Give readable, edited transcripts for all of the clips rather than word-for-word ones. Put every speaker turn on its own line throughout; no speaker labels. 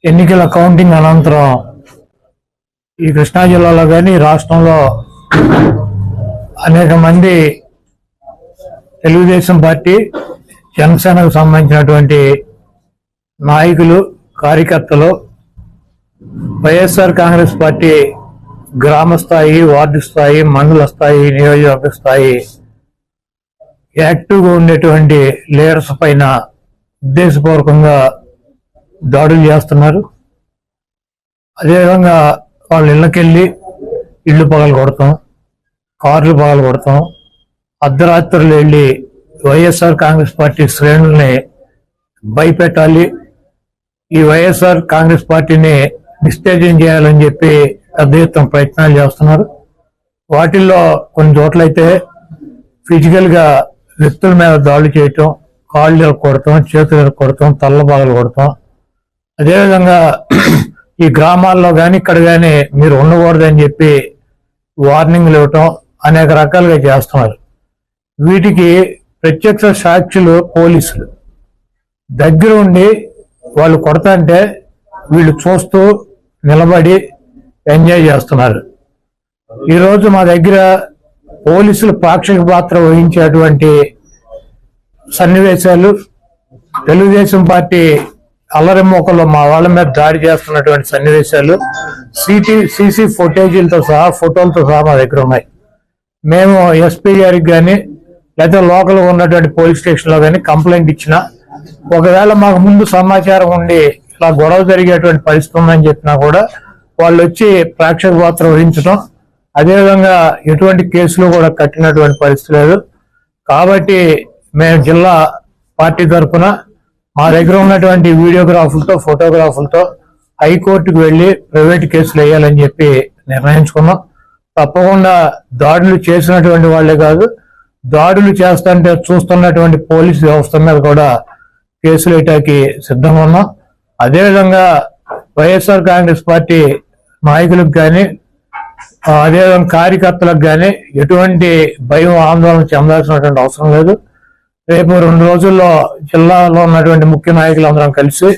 ఎన్నికల కౌంటింగ్ అనంతరం ఈ కృష్ణా జిల్లాలో కానీ రాష్ట్రంలో అనేక మంది తెలుగుదేశం పార్టీ జనసేనకు సంబంధించినటువంటి నాయకులు కార్యకర్తలు వైఎస్ఆర్ కాంగ్రెస్ పార్టీ గ్రామ స్థాయి, వార్డు స్థాయి, మండల స్థాయి, నియోజకవర్గ స్థాయి యాక్టివ్గా ఉండేటువంటి లీడర్స్ పైన ఉద్దేశపూర్వకంగా దాడులు చేస్తున్నారు. అదేవిధంగా వాళ్ళ ఇళ్ళకెళ్ళి ఇళ్ళు పగలు కొడతాం, కార్లు పగలు కొడతాం, అర్ధరాత్రులు వెళ్ళి వైఎస్ఆర్ కాంగ్రెస్ పార్టీ శ్రేణుల్ని భయపెట్టాలి, ఈ వైఎస్ఆర్ కాంగ్రెస్ పార్టీని నిస్తేజం చేయాలని చెప్పి పెద్ద ఎత్తున ప్రయత్నాలు చేస్తున్నారు. వాటిల్లో కొన్ని చోట్లయితే ఫిజికల్ గా వ్యక్తుల మీద దాడులు చేయటం, కాళ్ళు కొడతాం, చేతులు కొడతాం, తల్ల బాగలు కొడతాం. అదేవిధంగా ఈ గ్రామాల్లో కానీ ఇక్కడ కానీ మీరు ఉండకూడదని చెప్పి వార్నింగ్లు ఇవ్వటం అనేక రకాలుగా చేస్తున్నారు. వీటికి ప్రత్యక్ష సాక్షులు పోలీసులు దగ్గర ఉండి వాళ్ళు కొడతాంటే వీళ్ళు చూస్తూ నిలబడి ఎంజాయ్ చేస్తున్నారు. ఈరోజు మా దగ్గర పోలీసులు పాక్షిక పాత్ర వహించేటువంటి సన్నివేశాలు, తెలుగుదేశం పార్టీ అల్లరిమోకల్లో మా వాళ్ళ మీద దాడి చేస్తున్నటువంటి సన్నివేశాలు సీసీ ఫుటేజీలతో సహా, ఫోటోలతో సహా మా దగ్గర ఉన్నాయి. మేము ఎస్పీ గారికి కానీ లేదా లోకల్ ఉన్నటువంటి పోలీస్ స్టేషన్లో కానీ కంప్లైంట్ ఇచ్చినా, ఒకవేళ మాకు ముందు సమాచారం ఉండి ఇలా గొడవ జరిగేటువంటి పరిస్థితి ఉందని చెప్పినా కూడా వాళ్ళు వచ్చి ప్రేక్షక పాత్ర వహించడం, అదేవిధంగా ఎటువంటి కేసులు కూడా కట్టినటువంటి పరిస్థితి లేదు. కాబట్టి మేము జిల్లా పార్టీ తరఫున మా దగ్గర ఉన్నటువంటి వీడియోగ్రాఫులతో, ఫోటోగ్రాఫులతో హైకోర్టుకు వెళ్లి ప్రైవేట్ కేసులు వేయాలని చెప్పి నిర్ణయించుకున్నాం. తప్పకుండా దాడులు చేసినటువంటి వాళ్లే కాదు, దాడులు చేస్తుంటే చూస్తున్నటువంటి పోలీసు వ్యవస్థ మీద కూడా కేసులు వేయటానికి సిద్ధంగా ఉన్నాం. అదేవిధంగా వైఎస్ఆర్ కాంగ్రెస్ పార్టీ నాయకులకు కానీ, అదేవిధంగా కార్యకర్తలకు కానీ ఎటువంటి భయం, ఆందోళన చెందాల్సినటువంటి అవసరం లేదు. రేపు 2 రోజుల్లో జిల్లాలో ఉన్నటువంటి ముఖ్య నాయకులందరం కలిసి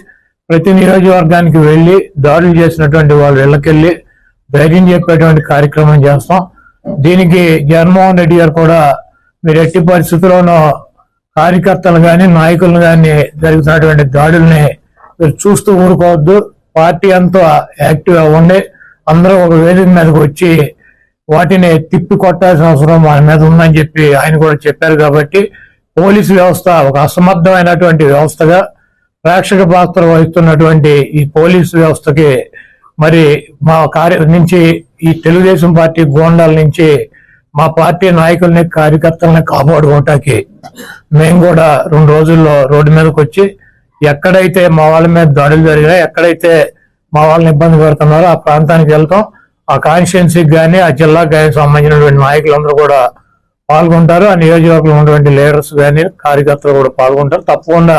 ప్రతి నియోజకవర్గానికి వెళ్లి దాడులు చేసినటువంటి వాళ్ళు ఇళ్లకెళ్లి ధైర్యం చెప్పేటువంటి కార్యక్రమం చేస్తాం. దీనికి జగన్మోహన్ రెడ్డి గారు కూడా మీరు ఎట్టి పరిస్థితుల్లోనూ కార్యకర్తలు కానీ, నాయకులను కానీ జరుగుతున్నటువంటి దాడుల్ని మీరు చూస్తూ ఊరుకోవద్దు, పార్టీ అంతా యాక్టివ్గా ఉండి అందరూ ఒక వేదిక మీదకి వచ్చి వాటిని తిప్పి కొట్టాల్సిన అవసరం మన మీద ఉందని చెప్పి ఆయన కూడా చెప్పారు. కాబట్టి పోలీసు వ్యవస్థ ఒక అసమర్థమైనటువంటి వ్యవస్థగా ప్రేక్షక పాత్ర వహిస్తున్నటువంటి ఈ పోలీసు వ్యవస్థకి మరి మా నుంచి ఈ తెలుగుదేశం పార్టీ గోండాల నుంచి మా పార్టీ నాయకుల్ని, కార్యకర్తల్ని కాపాడుకోవటానికి మేము కూడా 2 రోజుల్లో రోడ్డు మీదకి వచ్చి ఎక్కడైతే మా వాళ్ళ మీద దాడులు జరిగినాయి, ఎక్కడైతే మా వాళ్ళని ఇబ్బంది పెడుతున్నారో ఆ ప్రాంతానికి వెళ్తాం. ఆ కాన్స్టిట్యున్సీకి కానీ, ఆ జిల్లాకు కానీ సంబంధించినటువంటి నాయకులందరూ కూడా పాల్గొంటారు. ఆ నియోజకవర్గంలో ఉన్నటువంటి లీడర్స్ కానీ, కార్యకర్తలు కూడా పాల్గొంటారు. తప్పకుండా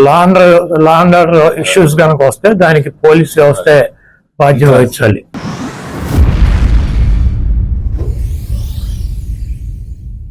లా అండ్ ఆర్డర్ ఇష్యూస్ కనుక వస్తే దానికి పోలీస్ వ్యవస్థే బాధ్యత వహించాలి.